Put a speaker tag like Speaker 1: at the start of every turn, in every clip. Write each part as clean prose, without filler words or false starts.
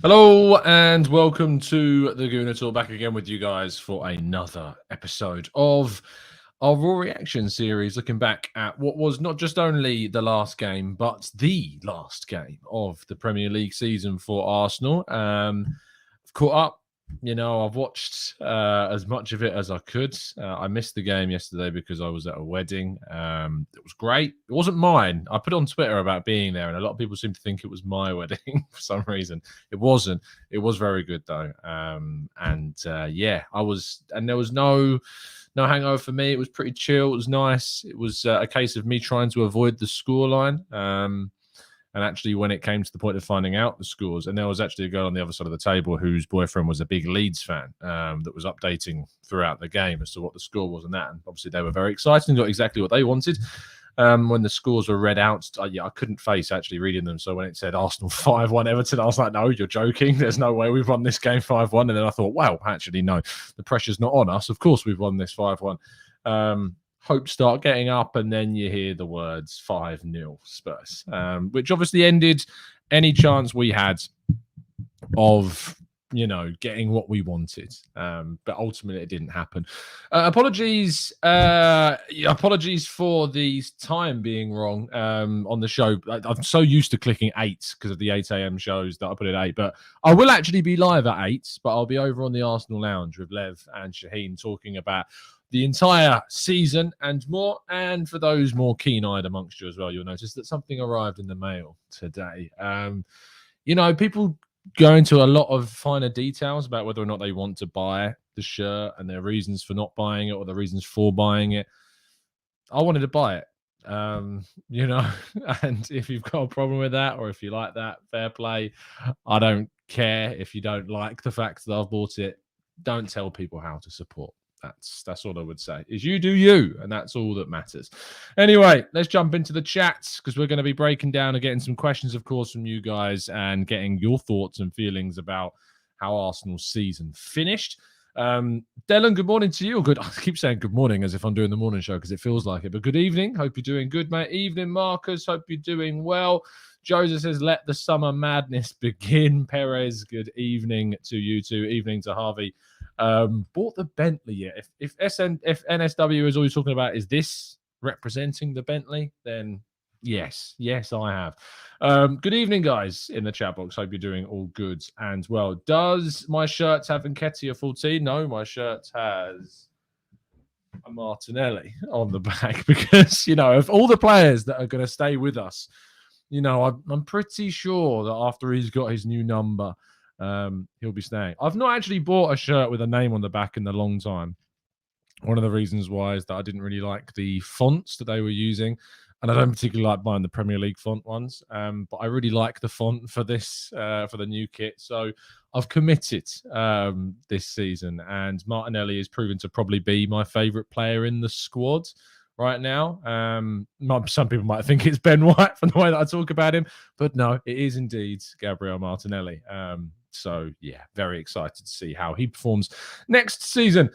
Speaker 1: Hello and welcome to the Gooner Talk, back again with you guys for another episode of our Raw Reaction series, looking back at what was not just only the last game, but the last game of the Premier League season for Arsenal. I've caught up. I've watched as much of it as I could. I missed the game yesterday because I was at a wedding. It was great. It wasn't mine. I put on Twitter about being there, and a lot of people seem to think it was my wedding for some reason. It wasn't. It was very good though. I was, and there was no hangover for me. It was pretty chill. It was nice. It was a case of me trying to avoid the scoreline. And actually, when it came to the point of finding out the scores, and there was actually a girl on the other side of the table whose boyfriend was a big Leeds fan that was updating throughout the game as to what the score was and that. And obviously, they were very excited and got exactly what they wanted. When the scores were read out, I couldn't face actually reading them. So when it said Arsenal 5-1 Everton, I was like, no, you're joking. There's no way we've won this game 5-1. And then I thought, well, actually, no, the pressure's not on us. Of course, we've won this 5-1. Hope start getting up, and then you hear the words 5-0 Spurs, which obviously ended any chance we had of getting what we wanted, but ultimately it didn't happen. Apologies for the time being wrong on the show. I'm so used to clicking 8 because of the 8 a.m. shows that I put at 8, but I will actually be live at 8, but I'll be over on the Arsenal Lounge with Lev and Shaheen talking about the entire season and more. And for those more keen-eyed amongst you as well, you'll notice that something arrived in the mail today. People go into a lot of finer details about whether or not they want to buy the shirt and their reasons for not buying it or the reasons for buying it. I wanted to buy it, and if you've got a problem with that or if you like that, fair play. I don't care if you don't like the fact that I've bought it. Don't tell people how to support. That's all I would say, is you do you, and that's all that matters. Anyway, let's jump into the chats because we're going to be breaking down and getting some questions, of course, from you guys and getting your thoughts and feelings about how Arsenal's season finished. Dylan, good morning to you. Good. I keep saying good morning as if I'm doing the morning show because it feels like it, but good evening. Hope you're doing good, mate. Evening, Marcus. Hope you're doing well. Joseph says, let the summer madness begin. Perez, good evening to you too. Evening to Harvey. Bought the Bentley yet? If NSW is always talking about, is this representing the Bentley? Then yes, I have. Good evening, guys, in the chat box. Hope you're doing all good and well. Does my shirt have Nketiah 14? No, my shirt has a Martinelli on the back because, of all the players that are going to stay with us, I'm pretty sure that after he's got his new number, he'll be staying. I've not actually bought a shirt with a name on the back in a long time. One of the reasons why is that I didn't really like the fonts that they were using, and I don't particularly like buying the Premier League font ones. But I really like the font for this for the new kit, so I've committed this season. And Martinelli is proven to probably be my favourite player in the squad right now. Some people might think it's Ben White from the way that I talk about him, but no, it is indeed Gabriel Martinelli. So yeah, very excited to see how he performs next season.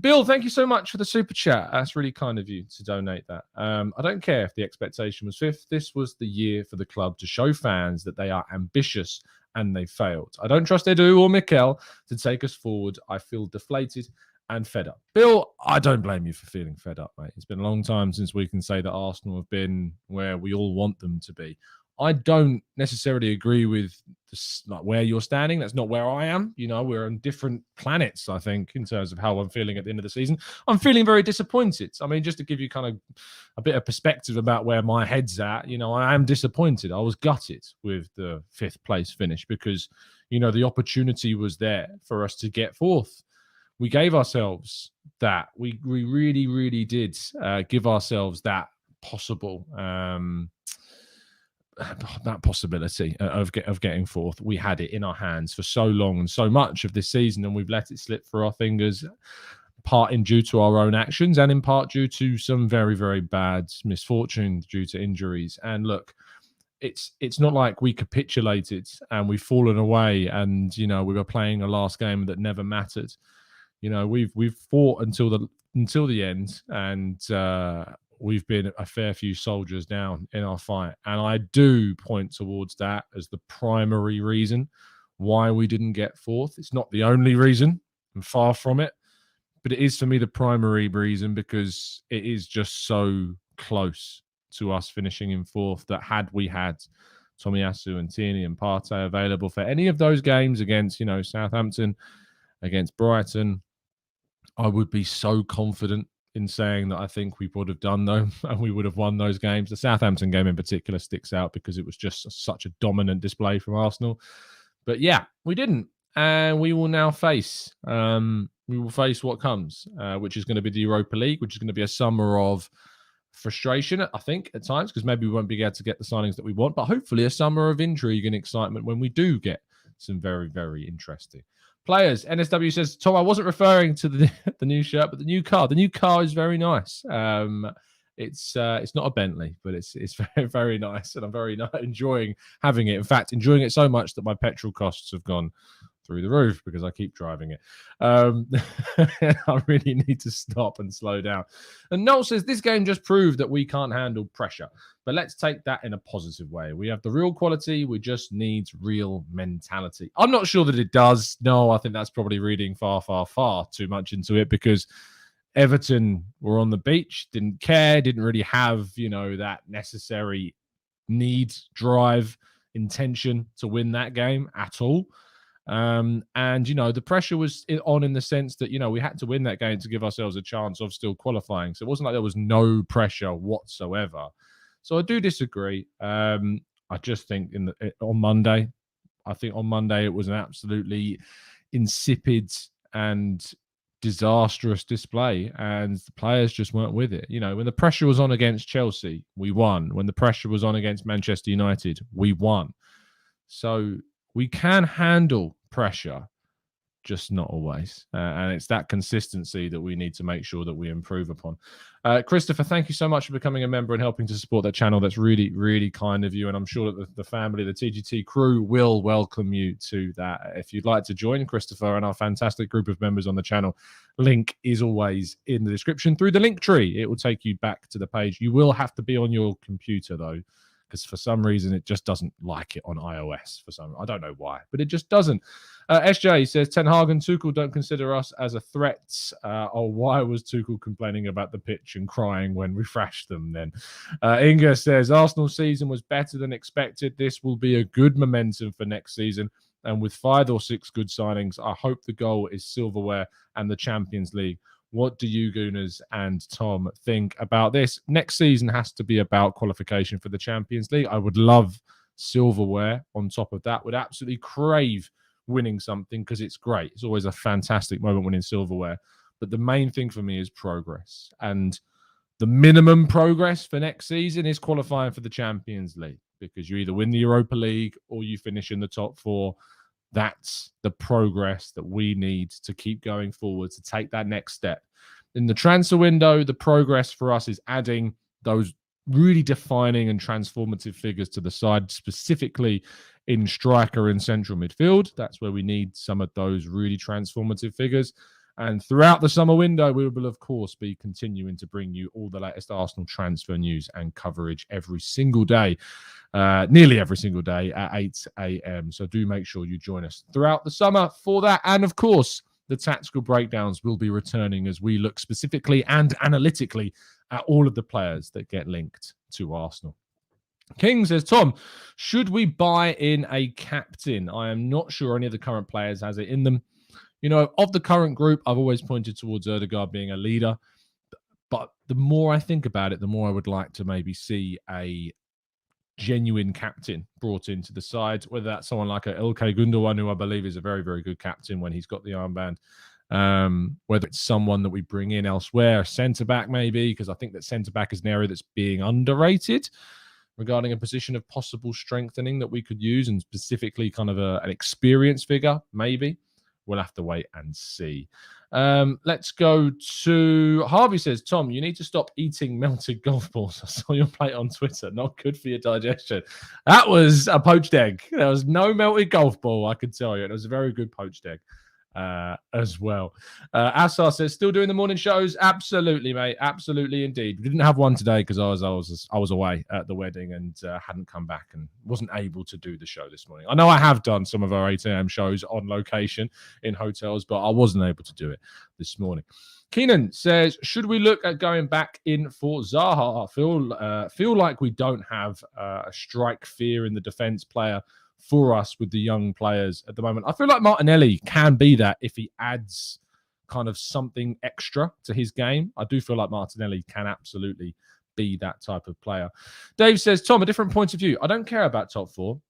Speaker 1: Bill, thank you so much for the super chat. That's really kind of you to donate that. I don't care if the expectation was 5th. This was the year for the club to show fans that they are ambitious, and they failed. I don't trust Edu or Mikel to take us forward. I feel deflated and fed up. Bill, I don't blame you for feeling fed up, mate. It's been a long time since we can say that Arsenal have been where we all want them to be. I don't necessarily agree with this, like where you're standing. That's not where I am. We're on different planets, I think, in terms of how I'm feeling at the end of the season. I'm feeling very disappointed. I mean, just to give you kind of a bit of perspective about where my head's at, I am disappointed. I was gutted with the 5th place finish because, the opportunity was there for us to get 4th. We gave ourselves that. We really, really did give ourselves that possible that possibility of getting 4th. We had it in our hands for so long and so much of this season, and we've let it slip through our fingers, part in due to our own actions and in part due to some very, very bad misfortune due to injuries. And look, it's not like we capitulated and we've fallen away and we were playing a last game that never mattered. We've fought until the end, and we've been a fair few soldiers down in our fight. And I do point towards that as the primary reason why we didn't get fourth. It's not the only reason. I'm far from it. But it is for me the primary reason, because it is just so close to us finishing in fourth that had we had Tomiyasu and Tierney and Partey available for any of those games against, Southampton, against Brighton, I would be so confident in saying that I think we would have done them and we would have won those games. The Southampton game in particular sticks out because it was just such a dominant display from Arsenal. But yeah, we didn't. And we will now face what comes, which is going to be the Europa League, which is going to be a summer of frustration, I think, at times, because maybe we won't be able to get the signings that we want, but hopefully a summer of intrigue and excitement when we do get some very, very interesting players. NSW says, Tom, I wasn't referring to the new shirt, but the new car. The new car is very nice. It's not a Bentley, but it's very, very nice, and I'm very enjoying having it. In fact, enjoying it so much that my petrol costs have gone through the roof because I keep driving it. I really need to stop and slow down. And Noel says, this game just proved that we can't handle pressure, but let's take that in a positive way. We have the real quality. We just need real mentality. I'm not sure that it does. No, I think that's probably reading far, far, far too much into it, because Everton were on the beach, didn't care, didn't really have, that necessary need, drive, intention to win that game at all. And, the pressure was on in the sense that, we had to win that game to give ourselves a chance of still qualifying. So it wasn't like there was no pressure whatsoever. So I do disagree. I just think on Monday it was an absolutely insipid and disastrous display, and the players just weren't with it. When the pressure was on against Chelsea, we won. When the pressure was on against Manchester United, we won. So we can handle pressure, just not always. And it's that consistency that we need to make sure that we improve upon. Christopher, thank you so much for becoming a member and helping to support that channel. That's really, really kind of you. And I'm sure that the family, the TGT crew, will welcome you to that. If you'd like to join Christopher and our fantastic group of members on the channel, link is always in the description through the link tree. It will take you back to the page. You will have to be on your computer, though, because for some reason it just doesn't like it on iOS. I don't know why, but it just doesn't. SJ says, Ten Hag and Tuchel don't consider us as a threat. Why was Tuchel complaining about the pitch and crying when we thrashed them then? Inga says, Arsenal's season was better than expected. This will be a good momentum for next season. And with 5 or 6 good signings, I hope the goal is silverware and the Champions League. What do you, Gooners and Tom, think about this? Next season has to be about qualification for the Champions League. I would love silverware on top of that. Would absolutely crave winning something because it's great. It's always a fantastic moment winning silverware. But the main thing for me is progress. And the minimum progress for next season is qualifying for the Champions League, because you either win the Europa League or you finish in the top 4. That's the progress that we need to keep going forward to take that next step. In the transfer window, the progress for us is adding those really defining and transformative figures to the side, specifically in striker and central midfield. That's where we need some of those really transformative figures. And throughout the summer window, we will, of course, be continuing to bring you all the latest Arsenal transfer news and coverage every single day, nearly every single day at 8 a.m. So do make sure you join us throughout the summer for that. And, of course, the tactical breakdowns will be returning as we look specifically and analytically at all of the players that get linked to Arsenal. King says, Tom, should we buy in a captain? I am not sure any of the current players has it in them. Of the current group, I've always pointed towards Ødegaard being a leader. But the more I think about it, the more I would like to maybe see a genuine captain brought into the side, whether that's someone like a Ilkay Gundogan, who I believe is a very, very good captain when he's got the armband. Whether it's someone that we bring in elsewhere, centre-back maybe, because I think that centre-back is an area that's being underrated regarding a position of possible strengthening that we could use, and specifically kind of an experienced figure, maybe. We'll have to wait and see. Let's go to Harvey says, Tom, you need to stop eating melted golf balls. I saw your plate on Twitter. Not good for your digestion. That was a poached egg. There was no melted golf ball, I can tell you. It was a very good poached egg. as well. Assar says, still doing the morning shows? Absolutely, mate. Absolutely, indeed. We didn't have one today because I was away at the wedding and hadn't come back and wasn't able to do the show this morning. I know I have done some of our 8 a.m. shows on location in hotels, but I wasn't able to do it this morning. Keenan says, should we look at going back in for Zaha? I feel like we don't have a strike fear in the defence player for us with the young players at the moment. I feel like Martinelli can be that if he adds kind of something extra to his game. I do feel like Martinelli can absolutely be that type of player. Dave says, Tom, a different point of view. I don't care about top four.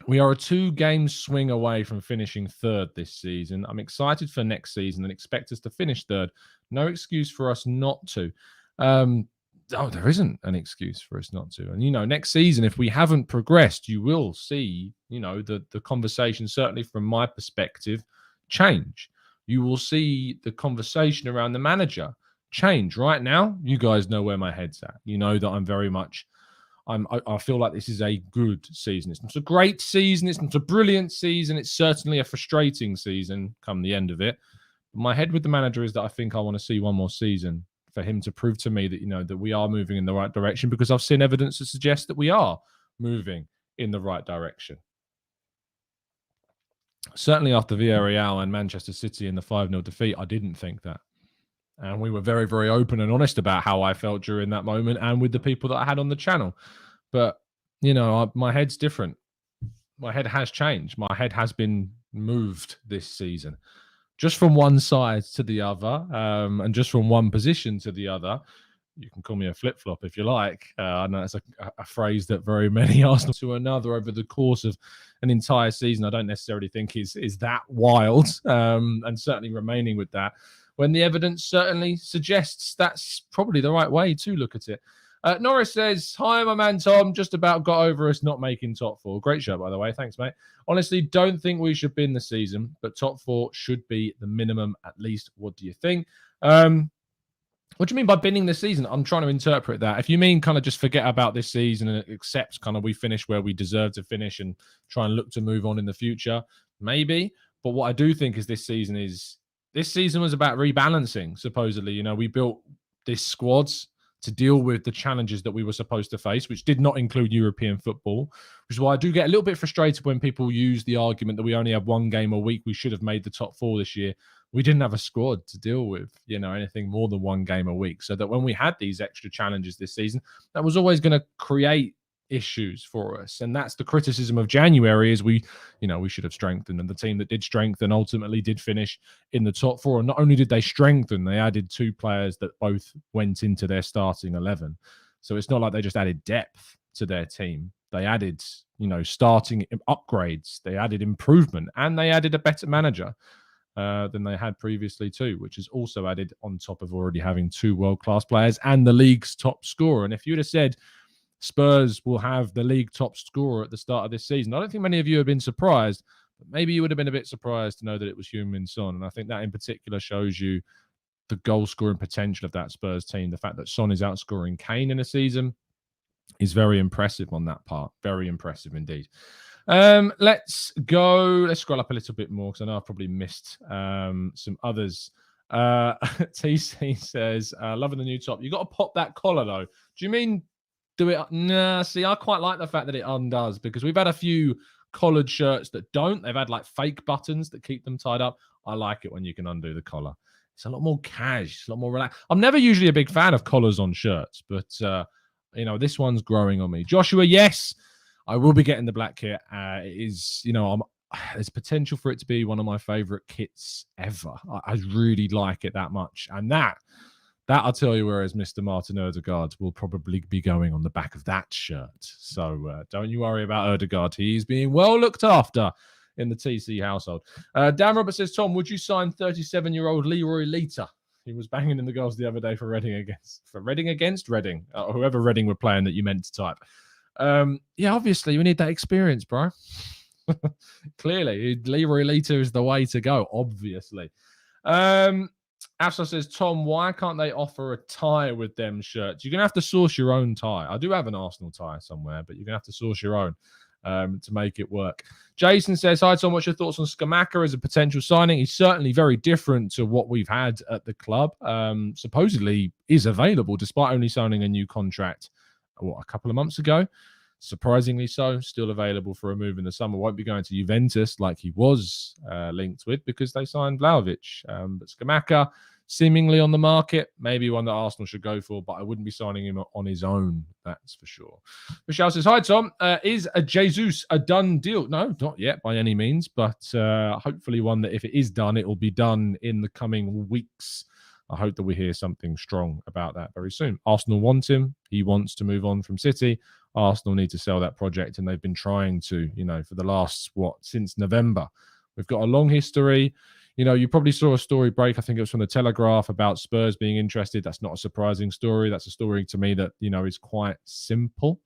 Speaker 1: We are a 2-game swing away from finishing third this season. I'm excited for next season and expect us to finish third. No excuse for us not to. There isn't an excuse for us not to. And, next season, if we haven't progressed, you will see, the conversation, certainly from my perspective, change. You will see the conversation around the manager change. Right now, you guys know where my head's at. You know that I'm very much... I feel like this is a good season. It's not a great season. It's not a brilliant season. It's certainly a frustrating season come the end of it. But my head with the manager is that I think I want to see one more season for him to prove to me that, that we are moving in the right direction, because I've seen evidence to suggest that we are moving in the right direction. Certainly after Villarreal and Manchester City in the 5-0 defeat, I didn't think that. And we were very, very open and honest about how I felt during that moment and with the people that I had on the channel. But, my head's different. My head has changed. My head has been moved this season. Just from one side to the other, and just from one position to the other. You can call me a flip-flop if you like. I know it's a phrase that very many Arsenal to another over the course of an entire season. I don't necessarily think is that wild, and certainly remaining with that, when the evidence certainly suggests that's probably the right way to look at it. Norris says, hi, my man Tom, just about got over us not making top four. Great show, by the way. Thanks, mate. Honestly, don't think we should bin the season, but top four should be the minimum at least. What do you think? What do you mean by binning the season? I'm trying to interpret that. If you mean kind of just forget about this season and accept kind of we finish where we deserve to finish and try and look to move on in the future, maybe. But what I do think is this season was about rebalancing, supposedly. We built this squads to deal with the challenges that we were supposed to face, which did not include European football, which is why I do get a little bit frustrated when people use the argument that we only have one game a week. We should have made the top four this year. We didn't have a squad to deal with, anything more than one game a week. So that when we had these extra challenges this season, that was always going to create issues for us. And that's the criticism of January, is we should have strengthened. And the team that did strengthen ultimately did finish in the top four. And not only did they strengthen, they added 2 players that both went into their starting 11. So it's not like they just added depth to their team. They added, starting upgrades. They added improvement, and they added a better manager than they had previously too, which is also added on top of already having 2 world-class players and the league's top scorer. And if you'd have said Spurs will have the league top scorer at the start of this season, I don't think many of you have been surprised, but maybe you would have been a bit surprised to know that it was Heung-min Son. And I think that in particular shows you the goal-scoring potential of that Spurs team. The fact that Son is outscoring Kane in a season is very impressive on that part. Very impressive indeed. Let's scroll up a little bit more, because I know I've probably missed some others. TC says, loving the new top. You got to pop that collar though. Do you mean do it? Nah, see, I quite like the fact that it undoes, because we've had a few collared shirts that don't. They've had like fake buttons that keep them tied up. I like it when you can undo the collar. It's a lot more cash, it's a lot more relaxed. I'm never usually a big fan of collars on shirts, but this one's growing on me. Joshua, yes, I will be getting the black kit. It is, there's potential for it to be one of my favorite kits ever. I really like it that much. And that I'll tell you, whereas Mr. Martin Ødegaard will probably be going on the back of that shirt. So don't you worry about Ødegaard. He's being well looked after in the TC household. Dan Roberts says, Tom, would you sign 37-year-old Leroy Lita? He was banging in the goals the other day for Reading against Reading, whoever Reading were playing that you meant to type. Yeah, obviously we need that experience, bro. Clearly, Leroy Lita is the way to go, obviously. Afsa says, Tom, why can't they offer a tie with them shirts? You're going to have to source your own tie. I do have an Arsenal tie somewhere, but you're going to have to source your own. to make it work. Jason says, hi, Tom, what's your thoughts on Scamacca as a potential signing? He's certainly very different to what we've had at the club. Supposedly is available despite only signing a new contract, a couple of months ago. Surprisingly so, still available for a move in the summer. Won't be going to Juventus like he was linked with because they signed Vlahovic. But Scamacca, seemingly on the market, maybe one that Arsenal should go for, but I wouldn't be signing him on his own, that's for sure. Michelle says, hi, Tom. Is a Jesus a done deal? No, not yet by any means, but hopefully one that if it is done, it will be done in the coming weeks. I hope that we hear something strong about that very soon. Arsenal want him. He wants to move on from City. Arsenal need to sell that project, and they've been trying to, for the last, since November. We've got a long history. You probably saw a story break, I think it was from the Telegraph, about Spurs being interested. That's not a surprising story. That's a story to me that, is quite simple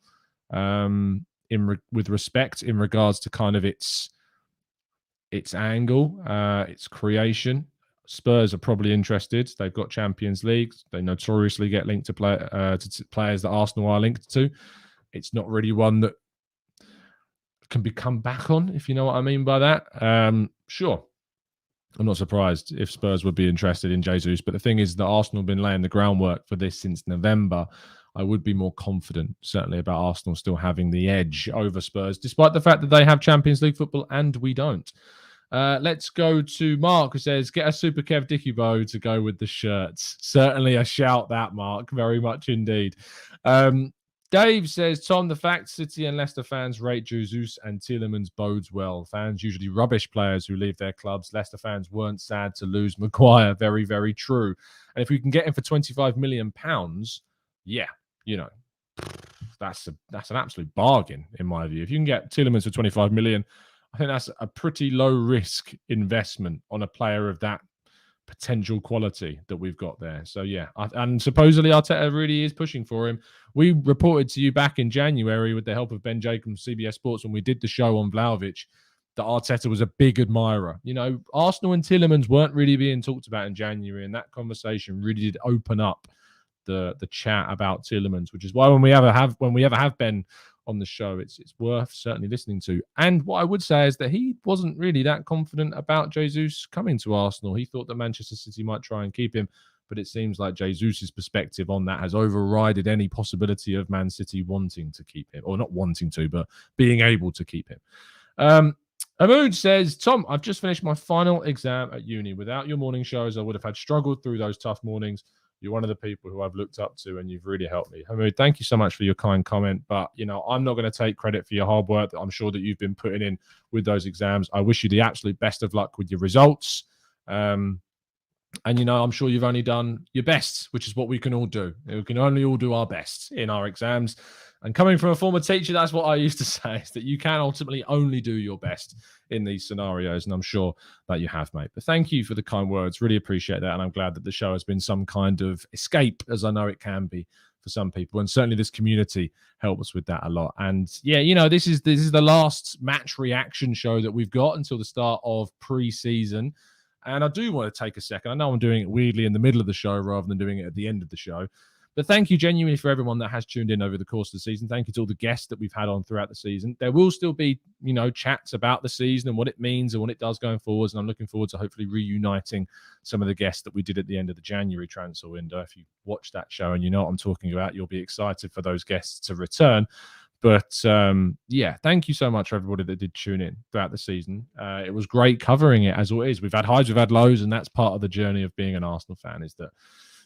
Speaker 1: with respect in regards to kind of its angle, its creation. Spurs are probably interested. They've got Champions League. They notoriously get linked to players that Arsenal are linked to. It's not really one that can be come back on, if you know what I mean by that. Sure. I'm not surprised if Spurs would be interested in Jesus, but the thing is that Arsenal have been laying the groundwork for this since November. I would be more confident, certainly, about Arsenal still having the edge over Spurs, despite the fact that they have Champions League football and we don't. Let's go to Mark, who says, get a Super Kev Dickybo to go with the shirts. Certainly a shout, that, Mark. Very much indeed. Dave says, Tom, the fact City and Leicester fans rate Jesus and Tielemans bodes well. Fans usually rubbish players who leave their clubs. Leicester fans weren't sad to lose Maguire. Very, very true. And if we can get him for £25 million, yeah, that's an absolute bargain, in my view. If you can get Tielemans for £25 million, I think that's a pretty low-risk investment on a player of that potential quality that we've got there. So, yeah. And supposedly Arteta really is pushing for him. We reported to you back in January with the help of Ben Jacobs, CBS Sports, when we did the show on Vlahovic, that Arteta was a big admirer. Arsenal and Tielemans weren't really being talked about in January, and that conversation really did open up the chat about Tielemans, which is why when we ever have Ben on the show, it's worth certainly listening to. And what I would say is that he wasn't really that confident about Jesus coming to Arsenal. He thought that Manchester City might try and keep him, but it seems like Jesus' perspective on that has overridden any possibility of Man City wanting to keep him, or not wanting to, but being able to keep him. Amoud says, Tom, I've just finished my final exam at uni. Without your morning shows, I would have had struggled through those tough mornings. You're one of the people who I've looked up to, and you've really helped me. Hamoud, thank you so much for your kind comment. But, I'm not going to take credit for your hard work that I'm sure that you've been putting in with those exams. I wish you the absolute best of luck with your results. And, I'm sure you've only done your best, which is what we can all do. We can only all do our best in our exams. And coming from a former teacher, that's what I used to say, is that you can ultimately only do your best in these scenarios. And I'm sure that you have, mate. But thank you for the kind words. Really appreciate that. And I'm glad that the show has been some kind of escape, as I know it can be for some people. And certainly this community helps with that a lot. And yeah, this is the last match reaction show that we've got until the start of pre-season. And I do want to take a second. I know I'm doing it weirdly in the middle of the show rather than doing it at the end of the show. But thank you genuinely for everyone that has tuned in over the course of the season. Thank you to all the guests that we've had on throughout the season. There will still be, chats about the season and what it means and what it does going forwards. And I'm looking forward to hopefully reuniting some of the guests that we did at the end of the January transfer window. If you watch that show and you know what I'm talking about, you'll be excited for those guests to return. But thank you so much for everybody that did tune in throughout the season. It was great covering it, as always. We've had highs, we've had lows, and that's part of the journey of being an Arsenal fan, is that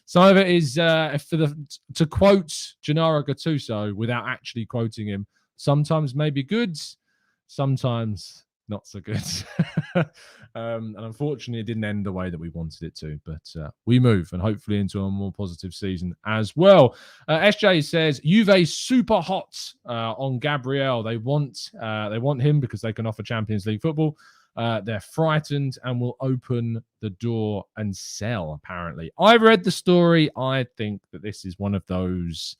Speaker 1: some of it is, to quote Gennaro Gattuso without actually quoting him, sometimes maybe good, sometimes not so good. And unfortunately, it didn't end the way that we wanted it to. But we move, and hopefully into a more positive season as well. SJ says, Juve super hot on Gabriel. They want him because they can offer Champions League football. They're frightened and will open the door and sell, apparently. I read the story. I think that this is one of those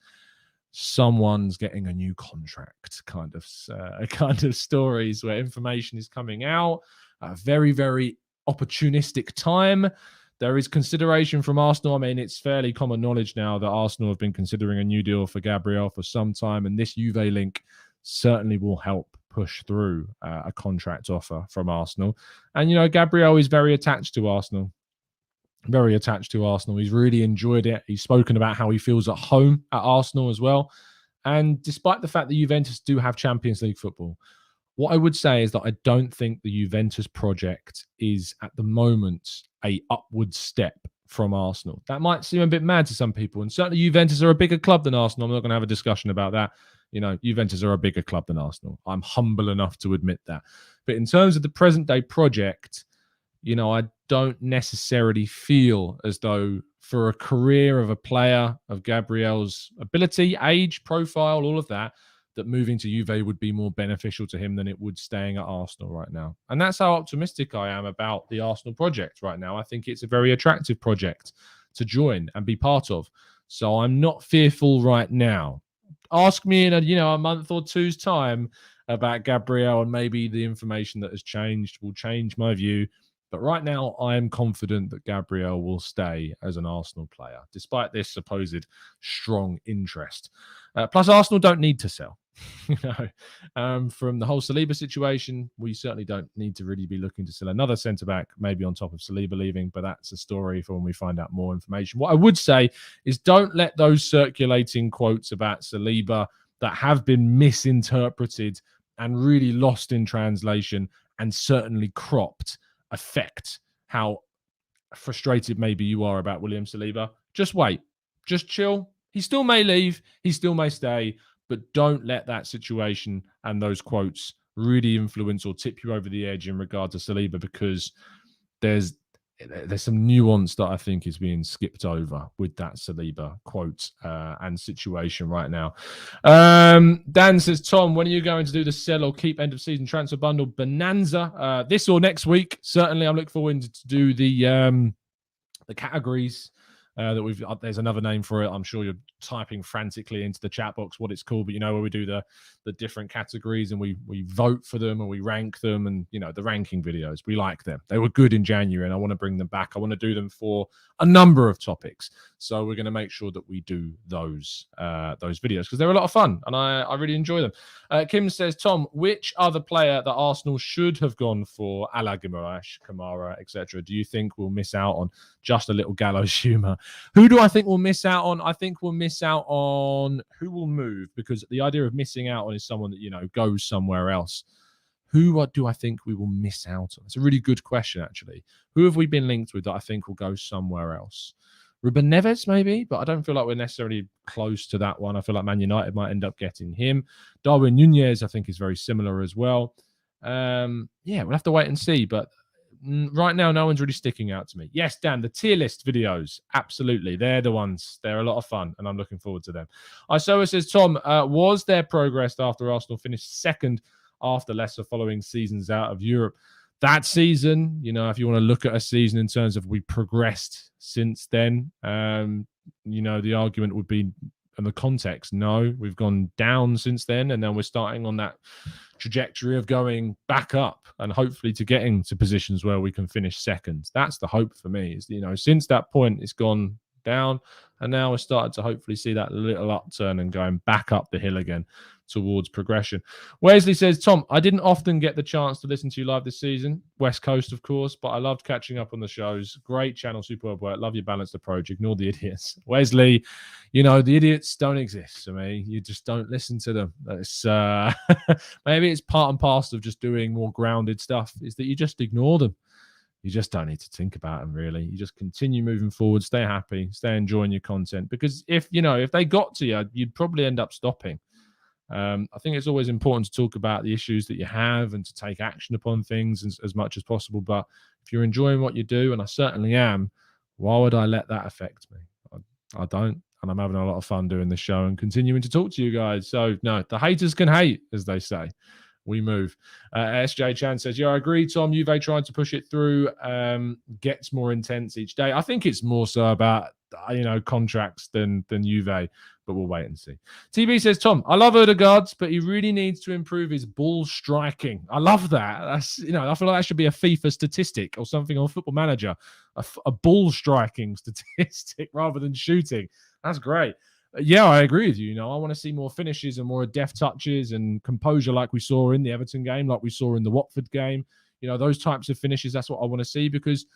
Speaker 1: someone's getting a new contract kind of stories where information is coming out at a very, very opportunistic time. There is consideration from Arsenal. I mean, it's fairly common knowledge now that Arsenal have been considering a new deal for Gabriel for some time, and this Juve link certainly will help push through a contract offer from Arsenal. And, Gabriel is very attached to Arsenal. Very attached to Arsenal. He's really enjoyed it. He's spoken about how he feels at home at Arsenal as well. And despite the fact that Juventus do have Champions League football, what I would say is that I don't think the Juventus project is at the moment a upward step from Arsenal. That might seem a bit mad to some people. And certainly Juventus are a bigger club than Arsenal. I'm not going to have a discussion about that. Juventus are a bigger club than Arsenal. I'm humble enough to admit that. But in terms of the present day project, I don't necessarily feel as though for a career of a player of Gabriel's ability, age, profile, all of that moving to Juve would be more beneficial to him than it would staying at Arsenal right now. And that's how optimistic I am about the Arsenal project right now. I think it's a very attractive project to join and be part of. So I'm not fearful right now. Ask me in a month or two's time about Gabriel, and maybe the information that has changed will change my view. But right now, I am confident that Gabriel will stay as an Arsenal player, despite this supposed strong interest. Plus, Arsenal don't need to sell. From the whole Saliba situation, we certainly don't need to really be looking to sell another centre-back, maybe on top of Saliba leaving, but that's a story for when we find out more information. What I would say is don't let those circulating quotes about Saliba that have been misinterpreted and really lost in translation and certainly cropped affect how frustrated maybe you are about William Saliba. Just wait. Just chill. He still may leave. He still may stay. But don't let that situation and those quotes really influence or tip you over the edge in regard to Saliba, because there's some nuance that I think is being skipped over with that Saliba quote and situation right now. Dan says, Tom, when are you going to do the sell or keep end of season transfer bundle bonanza? This or next week? Certainly, I'm looking forward to do the categories. That we've there's another name for it. I'm sure you're typing frantically into the chat box what it's called, but where we do the different categories and we vote for them and we rank them, and the ranking videos, we like them. They were good in January and I want to bring them back. I want to do them for a number of topics, so we're going to make sure that we do those videos because they're a lot of fun and I really enjoy them. Kim says, Tom, which other player that Arsenal should have gone for, a la Guimaraes, Kamara, etc., do you think we'll miss out on? Just a little gallows humor. Who do I think we'll miss out on? I think we'll miss out on who will move, because the idea of missing out on is someone that, goes somewhere else. Who do I think we will miss out on? It's a really good question, actually. Who have we been linked with that I think will go somewhere else? Ruben Neves, maybe, but I don't feel like we're necessarily close to that one. I feel like Man United might end up getting him. Darwin Nunez, I think, is very similar as well. We'll have to wait and see, but right now, no one's really sticking out to me. Yes, Dan, the tier list videos, absolutely. They're the ones. They're a lot of fun, and I'm looking forward to them. Isoa says, Tom, was there progress after Arsenal finished second after Leicester following seasons out of Europe? That season, if you want to look at a season in terms of we progressed since then, the argument would be, in the context, no, we've gone down since then, and then we're starting on that trajectory of going back up and hopefully to getting to positions where we can finish second. That's the hope for me. Is since that point it's gone down, and now we're starting to hopefully see that little upturn and going back up the hill again towards progression. Wesley says, Tom, I didn't often get the chance to listen to you live this season. West Coast, of course, but I loved catching up on the shows. Great channel, superb work. Love your balanced approach. Ignore the idiots. Wesley, the idiots don't exist to me. You just don't listen to them. It's maybe it's part and parcel of just doing more grounded stuff, is that you just ignore them. You just don't need to think about them, really. You just continue moving forward, stay happy, stay enjoying your content. Because if they got to you, you'd probably end up stopping. I think it's always important to talk about the issues that you have and to take action upon things as much as possible. But if you're enjoying what you do, and I certainly am, why would I let that affect me? I don't. And I'm having a lot of fun doing this show and continuing to talk to you guys. So, no, the haters can hate, as they say. We move. SJ Chan says, yeah, I agree, Tom. Juve trying to push it through gets more intense each day. I think it's more so about, contracts than Juve, but we'll wait and see. TB says, Tom, I love Odegaard, but he really needs to improve his ball striking. I love that. That's, I feel like that should be a FIFA statistic or something on Football Manager, a ball striking statistic rather than shooting. That's great. Yeah, I agree with you. You know, I want to see more finishes and more deft touches and composure like we saw in the Everton game, like we saw in the Watford game. You know, those types of finishes, that's what I want to see because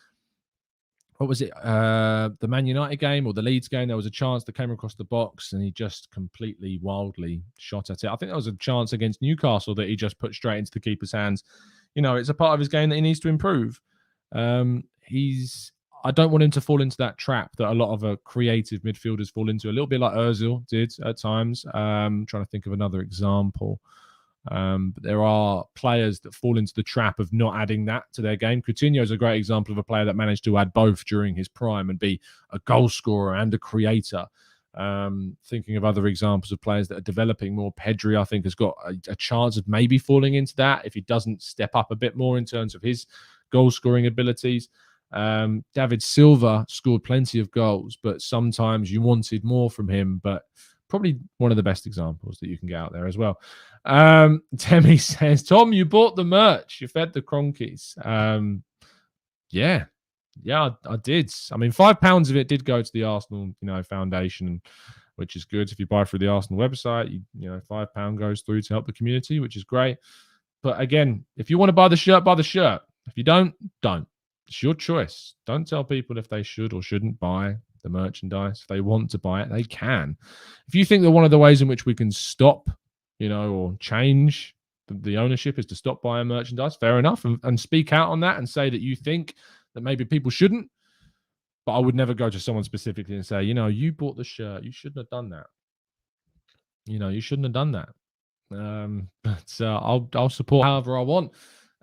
Speaker 1: what was it? The Man United game or the Leeds game? There was a chance that came across the box and he just completely wildly shot at it. I think there was a chance against Newcastle that he just put straight into the keeper's hands. You know, it's a part of his game that he needs to improve. He's. I don't want him to fall into that trap that a lot of creative midfielders fall into, a little bit like Ozil did at times. Trying to think of another example. But there are players that fall into the trap of not adding that to their game. Coutinho is a great example of a player that managed to add both during his prime and be a goal scorer and a creator. Thinking of other examples of players that are developing more, Pedri, I think, has got a chance of maybe falling into that if he doesn't step up a bit more in terms of his goal scoring abilities. David Silva scored plenty of goals, but sometimes you wanted more from him. But probably one of the best examples that you can get out there as well. Temi says, Tom, you bought the merch. You fed the cronkies. Yeah, I did. I mean, £5 of it did go to the Arsenal, foundation, which is good. If you buy through the Arsenal website, £5 goes through to help the community, which is great. But again, if you want to buy the shirt, buy the shirt. If you don't. It's your choice. Don't tell people if they should or shouldn't buy the merchandise. If they want to buy it, they can. If you think that one of the ways in which we can stop, or change the ownership is to stop buying merchandise, fair enough, and speak out on that and say that you think that maybe people shouldn't. But I would never go to someone specifically and say, you bought the shirt. You shouldn't have done that. You shouldn't have done that. But I'll support however I want.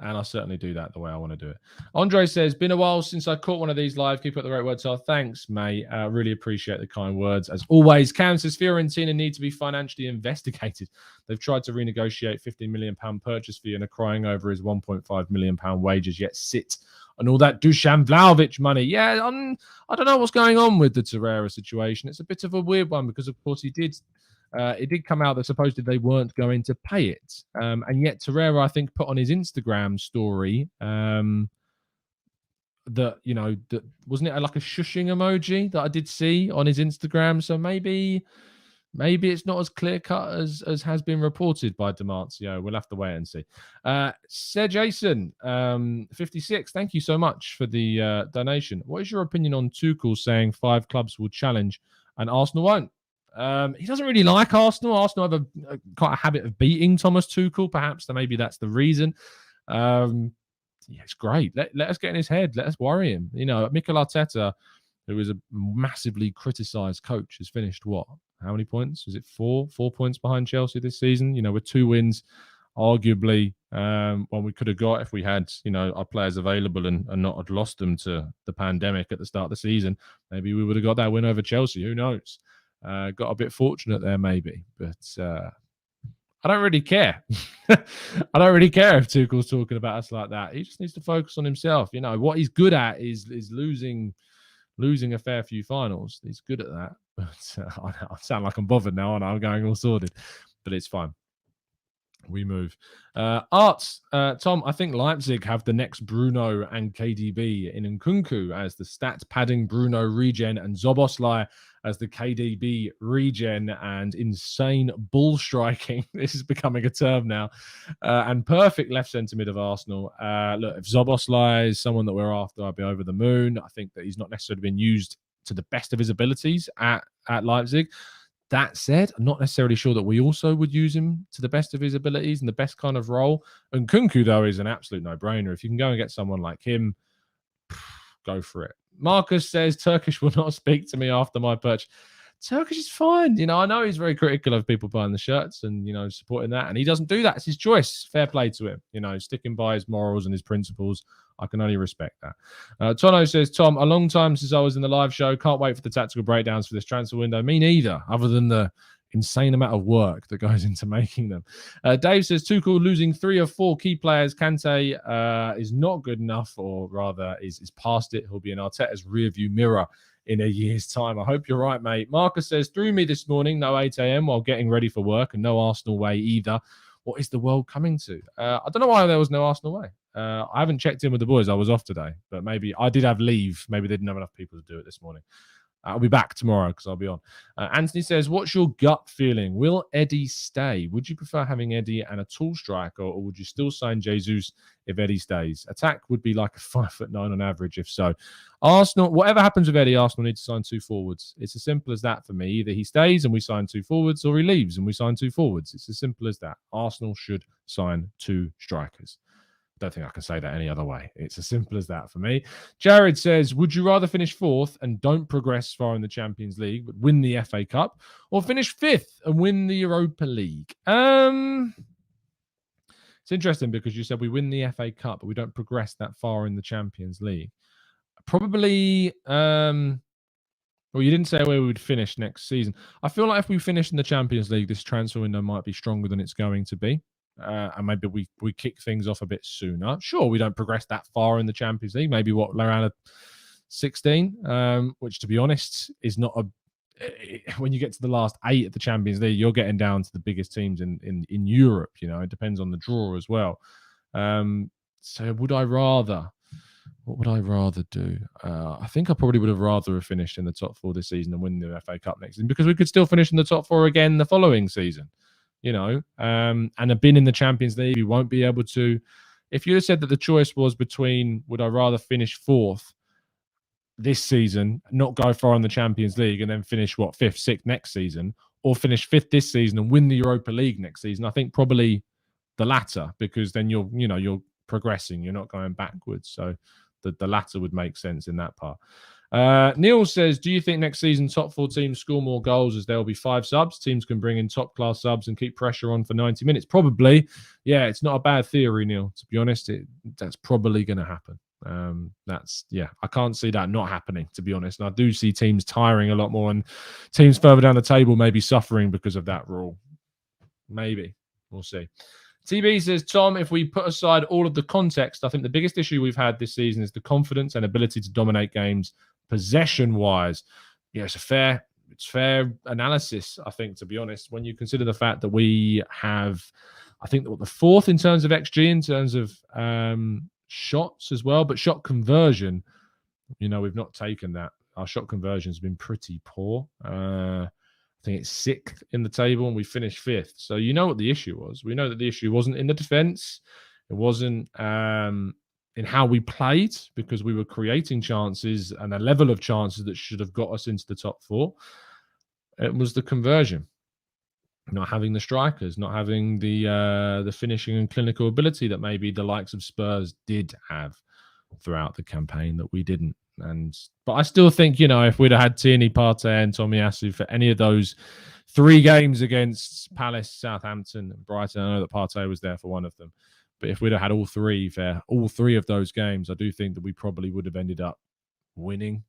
Speaker 1: And I certainly do that the way I want to do it. Andre says, been a while since I caught one of these live. Keep up the great words. So thanks, mate. Really appreciate the kind words. As always, Cam says, Fiorentina need to be financially investigated. They've tried to renegotiate £15 million purchase fee and are crying over his £1.5 million wages, yet sit on all that Dusan Vlahovic money. Yeah, I don't know what's going on with the Torreira situation. It's a bit of a weird one because, of course, it did come out that supposedly they weren't going to pay it. And yet Torreira, I think, put on his Instagram story that, that wasn't it like a shushing emoji that I did see on his Instagram. So maybe it's not as clear cut as has been reported by Demartio. We'll have to wait and see. Sir Jason, 56, thank you so much for the donation. What is your opinion on Tuchel saying 5 clubs will challenge and Arsenal won't? He doesn't really like Arsenal. Arsenal have a quite a habit of beating Thomas Tuchel. Perhaps maybe that's the reason. It's great. Let us get in his head. Let us worry him. Mikel Arteta, who is a massively criticised coach, has finished what? How many points? Was it 4? 4 points behind Chelsea this season. With 2 wins, arguably one we could have got if we had our players available and not had lost them to the pandemic at the start of the season. Maybe we would have got that win over Chelsea. Who knows? Got a bit fortunate there, maybe, but I don't really care. I don't really care if Tuchel's talking about us like that. He just needs to focus on himself. What he's good at is losing a fair few finals. He's good at that. But I sound like I'm bothered now, and I'm going all sordid, but it's fine. We move. Arts, Tom, I think Leipzig have the next Bruno and KDB in Nkunku as the stat padding Bruno regen and Zoboslai as the KDB regen and insane ball striking. This is becoming a term now. And perfect left centre mid of Arsenal. Look, if Zoboslai is someone that we're after, I'd be over the moon. I think that he's not necessarily been used to the best of his abilities at Leipzig. That said, I'm not necessarily sure that we also would use him to the best of his abilities and the best kind of role. And Nkunku, though, is an absolute no-brainer. If you can go and get someone like him, go for it. Marcus says, Turkish will not speak to me after my purchase. Turkish is fine. I know he's very critical of people buying the shirts and, supporting that. And he doesn't do that. It's his choice. Fair play to him. Sticking by his morals and his principles. I can only respect that. Tono says, Tom, a long time since I was in the live show. Can't wait for the tactical breakdowns for this transfer window. Me neither, other than the insane amount of work that goes into making them. Dave says, Tuchel losing 3 or 4 key players. Kante is not good enough, or rather is past it. He'll be in Arteta's rearview mirror in a year's time. I hope you're right, mate. Marcus says, threw me this morning, no 8 a.m. while getting ready for work, and no Arsenal way either. What is the world coming to? I don't know why there was no Arsenal way. I haven't checked in with the boys. I was off today, but maybe I did have leave. Maybe they didn't have enough people to do it this morning. I'll be back tomorrow because I'll be on. Anthony says, what's your gut feeling? Will Eddie stay? Would you prefer having Eddie and a tall striker, or would you still sign Jesus if Eddie stays? Attack would be like a 5'9" on average, if so. Arsenal, whatever happens with Eddie, Arsenal need to sign 2 forwards. It's as simple as that for me. Either he stays and we sign 2 forwards, or he leaves and we sign 2 forwards. It's as simple as that. Arsenal should sign 2 strikers. Don't think I can say that any other way. It's as simple as that for me. Jared says, would you rather finish 4th and don't progress far in the Champions League, but win the FA Cup, or finish 5th and win the Europa League? It's interesting because you said we win the FA Cup, but we don't progress that far in the Champions League. Probably, well, you didn't say where we would finish next season. I feel like if we finish in the Champions League, this transfer window might be stronger than it's going to be. And maybe we kick things off a bit sooner. Sure, we don't progress that far in the Champions League. Maybe around a 16, which, to be honest, is not a. When you get to the last 8 of the Champions League, you're getting down to the biggest teams in Europe. You know, it depends on the draw as well. So, would I rather? What would I rather do? I think I probably would have rather have finished in the top 4 this season and win the FA Cup next season, because we could still finish in the top 4 again the following season. You know, and have been in the Champions League, we won't be able to. If you had said that the choice was between, would I rather finish 4th this season, not go far in the Champions League, and then finish 5th, 6th next season, or finish 5th this season and win the Europa League next season, I think probably the latter, because then you're progressing, you're not going backwards. So the latter would make sense in that part. Neil says, do you think next season top 4 teams score more goals as there will be 5 subs? Teams can bring in top class subs and keep pressure on for 90 minutes. Probably. Yeah, it's not a bad theory, Neil. To be honest, that's probably going to happen. I can't see that not happening, to be honest. And I do see teams tiring a lot more, and teams further down the table may be suffering because of that rule. Maybe. We'll see. TB says, Tom, if we put aside all of the context, I think the biggest issue we've had this season is the confidence and ability to dominate games possession-wise. Yeah, it's fair analysis, I think, to be honest, when you consider the fact that we have, I think, the 4th in terms of XG, in terms of shots as well, but shot conversion, we've not taken that. Our shot conversion has been pretty poor. I think it's 6th in the table, and we finished 5th. So you know what the issue was. We know that the issue wasn't in the defense. It wasn't in how we played, because we were creating chances and a level of chances that should have got us into the top 4. It was the conversion, not having the strikers, not having the finishing and clinical ability that maybe the likes of Spurs did have throughout the campaign that we didn't. But I still think, if we'd have had Tierney, Partey and Tomiyasu for any of those 3 games against Palace, Southampton and Brighton, I know that Partey was there for one of them, but if we'd have had all 3 of those games, I do think that we probably would have ended up winning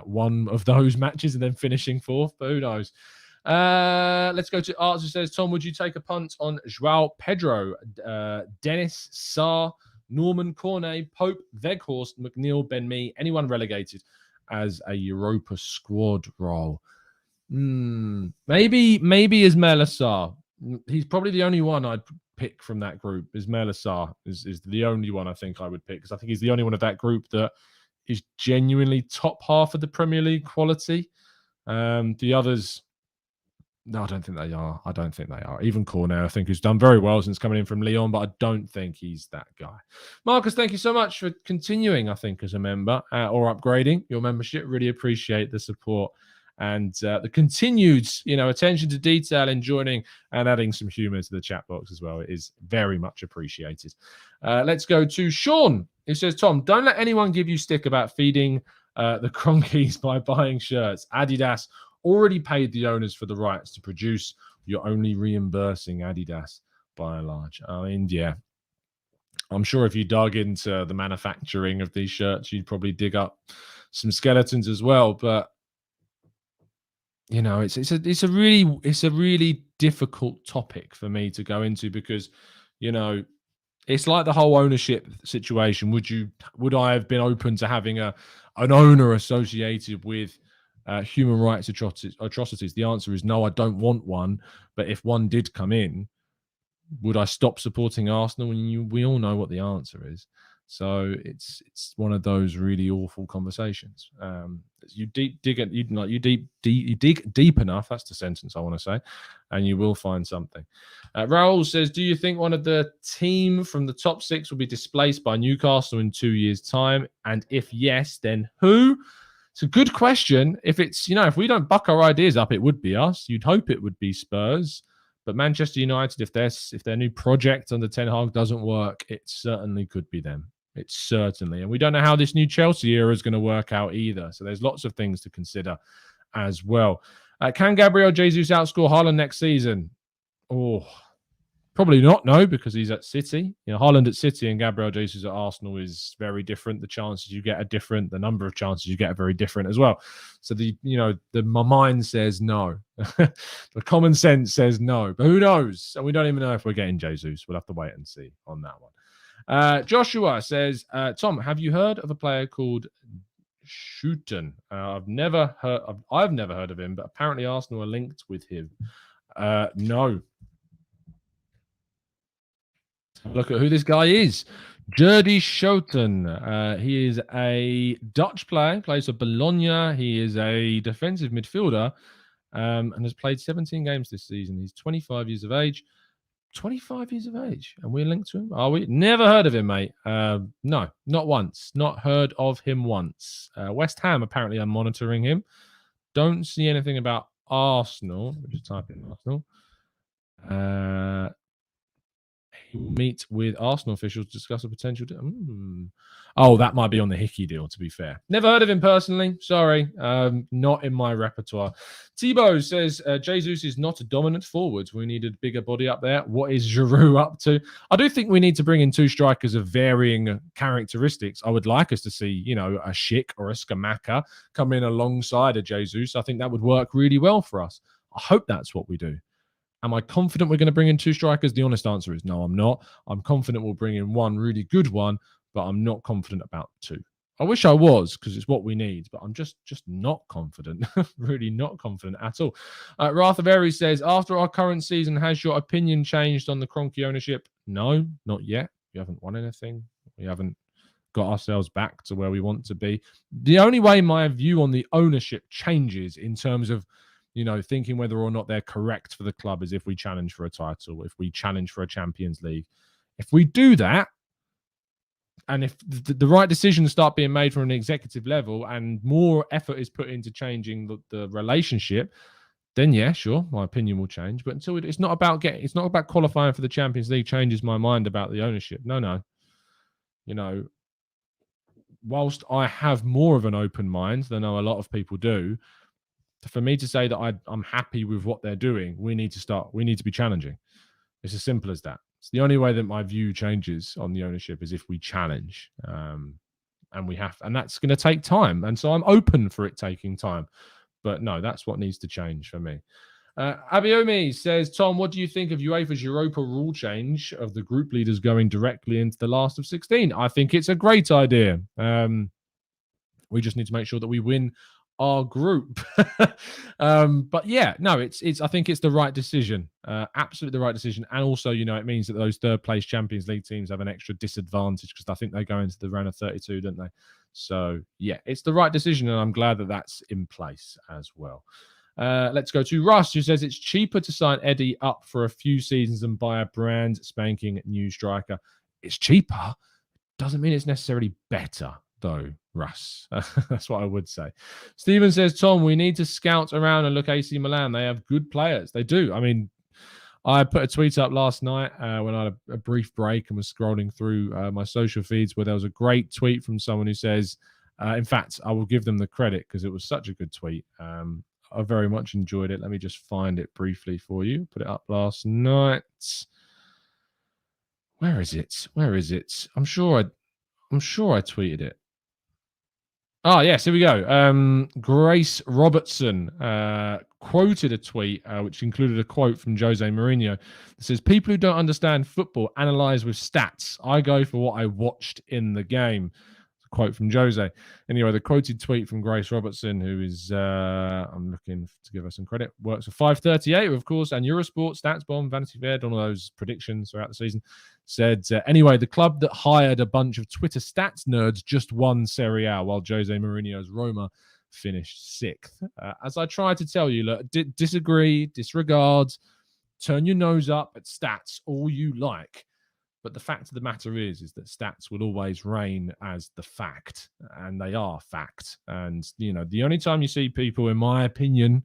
Speaker 1: one of those matches and then finishing 4th, but who knows. Let's go to Arts, who says, Tom, would you take a punt on João Pedro, Dennis Sarr, Norman Cornet, Pope, Weghorst, McNeil, Ben-Mee, anyone relegated as a Europa squad role? Maybe Ismaila Sarr. He's probably the only one I'd pick from that group. Ismaila Sarr is the only one I think I would pick, because I think he's the only one of that group that is genuinely top half of the Premier League quality. The others, no, I don't think they are. Even Cornet, I think, who's done very well since coming in from Lyon, but I don't think he's that guy. Marcus, thank you so much for continuing, I think, as a member or upgrading your membership. Really appreciate the support and the continued, attention to detail in joining and adding some humor to the chat box as well. It is very much appreciated. Let's go to Sean, who says, Tom, don't let anyone give you stick about feeding the Cronkies by buying shirts. Adidas already paid the owners for the rights to produce. You're only reimbursing Adidas by and large. I mean, yeah, I'm sure if you dug into the manufacturing of these shirts, you'd probably dig up some skeletons as well. But it's a really difficult topic for me to go into, because it's like the whole ownership situation. Would I have been open to having an owner associated with human rights atrocities? The answer is no, I don't want one. But if one did come in, would I stop supporting Arsenal? And we all know what the answer is. So it's one of those really awful conversations. You dig deep enough. That's the sentence I want to say, and you will find something. Raoul says, "Do you think one of the team from the top 6 will be displaced by Newcastle in 2 years' time? And if yes, then who?" It's a good question. If it's, if we don't buck our ideas up, it would be us. You'd hope it would be Spurs. But Manchester United, if their new project under Ten Hag doesn't work, it certainly could be them. It's certainly. And we don't know how this new Chelsea era is going to work out either. So there's lots of things to consider as well. Can Gabriel Jesus outscore Haaland next season? Oh, probably not, no, because he's at City. Haaland at City and Gabriel Jesus at Arsenal is very different. The chances you get are different. The number of chances you get are very different as well. So my mind says no. The common sense says no. But who knows? And we don't even know if we're getting Jesus. We'll have to wait and see on that one. Joshua says, Tom, have you heard of a player called Shooten? I've never heard of him, but apparently Arsenal are linked with him. No. Look at who this guy is. Jordi Schouten. He is a Dutch player, plays for Bologna. He is a defensive midfielder and has played 17 games this season. He's 25 years of age. 25 years of age. And we're linked to him? Are we? Never heard of him, mate. No, not once. Not heard of him once. West Ham apparently are monitoring him. Don't see anything about Arsenal. Let me just type in Arsenal. He will meet with Arsenal officials to discuss a potential deal. Oh, that might be on the Hickey deal, to be fair. Never heard of him personally. Sorry. Not in my repertoire. Thibaut says, Jesus is not a dominant forward. We need a bigger body up there. What is Giroud up to? I do think we need to bring in 2 strikers of varying characteristics. I would like us to see, a Schick or a Scamacca come in alongside a Jesus. I think that would work really well for us. I hope that's what we do. Am I confident we're going to bring in 2 strikers? The honest answer is no, I'm not. I'm confident we'll bring in one really good one, but I'm not confident about 2. I wish I was, because it's what we need, but I'm just not confident. Really not confident at all. Rathaveri says, after our current season, has your opinion changed on the Kroenke ownership? No, not yet. We haven't won anything. We haven't got ourselves back to where we want to be. The only way my view on the ownership changes in terms of thinking whether or not they're correct for the club is if we challenge for a title, if we challenge for a Champions League. If we do that, and if the right decisions start being made from an executive level and more effort is put into changing the relationship, then yeah, sure, my opinion will change. But until it's not about qualifying for the Champions League changes my mind about the ownership. No. Whilst I have more of an open mind than a lot of people do, for me to say that I'm happy with what they're doing, we need to be challenging. It's as simple as that. It's the only way that my view changes on the ownership is if we challenge. And that's going to take time. And so I'm open for it taking time. But no, that's what needs to change for me. Abiomi says, Tom, what do you think of UEFA's Europa rule change of the group leaders going directly into the last of 16? I think it's a great idea. We just need to make sure that we win our group. But yeah, no, I think it's the right decision. Absolutely the right decision. And also, it means that those 3rd place Champions League teams have an extra disadvantage because I think they go into the round of 32, don't they? So yeah, it's the right decision. And I'm glad that that's in place as well. Let's go to Russ, who says it's cheaper to sign Eddie up for a few seasons and buy a brand spanking new striker. It's cheaper. Doesn't mean it's necessarily better, though, Russ. That's what I would say. Stephen says, Tom, we need to scout around and look AC Milan. They have good players. They do. I mean, I put a tweet up last night when I had a brief break and was scrolling through my social feeds where there was a great tweet from someone who says, in fact, I will give them the credit because it was such a good tweet. I very much enjoyed it. Let me just find it briefly for you. Put it up last night. Where is it? I'm sure I tweeted it. Oh, yes, here we go. Grace Robertson quoted a tweet which included a quote from Jose Mourinho. It says, people who don't understand football analyze with stats. I go for what I watched in the game. quote from Jose. Anyway, the quoted tweet from Grace Robertson, who is, I'm looking to give her some credit, works for 538, of course, and Eurosport, StatsBomb, Vanity Fair, done all those predictions throughout the season, said, anyway, the club that hired a bunch of Twitter stats nerds just won Serie A, while Jose Mourinho's Roma finished sixth. As I tried to tell you, look, disagree, disregard, turn your nose up at stats all you like. But the fact of the matter is that stats will always reign as the fact, and they are fact. And, you know, the only time you see people, in my opinion,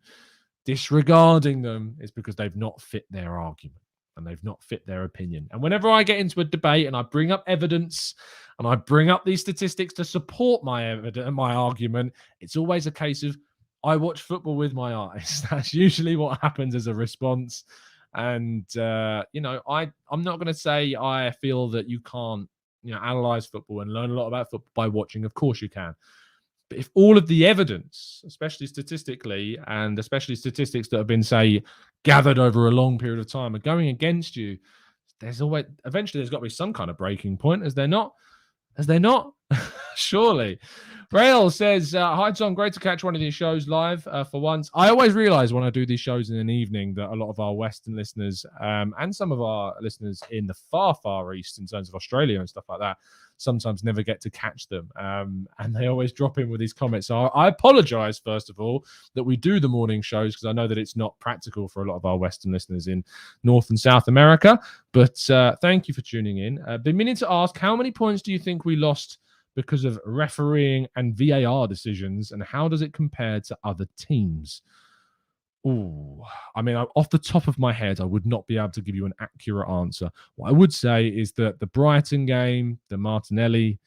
Speaker 1: disregarding them is because they've not fit their argument and they've not fit their opinion. And whenever I get into a debate and I bring up evidence and I bring up these statistics to support my argument, it's always a case of I watch football with my eyes. That's usually what happens as a response. And, you know, I'm not going to say I feel that you can't, you know, analyze football and learn a lot about football by watching. Of course you can. But if all of the evidence, especially statistically, and especially statistics that have been, say, gathered over a long period of time, are going against you, eventually there's got to be some kind of breaking point. Is there not? Surely. Rail says, hi, Tom. Great to catch one of these shows live for once. I always realize when I do these shows in an evening that a lot of our Western listeners and some of our listeners in the far, far East, in terms of Australia and stuff like that, sometimes never get to catch them. And they always drop in with these comments. So I apologize, first of all, that we do the morning shows, because I know that it's not practical for a lot of our Western listeners in North and South America. But thank you for tuning in. Been meaning to ask, how many points do you think we lost because of refereeing and VAR decisions, and how does it compare to other teams? Oh, I mean, off the top of my head, I would not be able to give you an accurate answer. What I would say is that the Brighton game, the Martinelli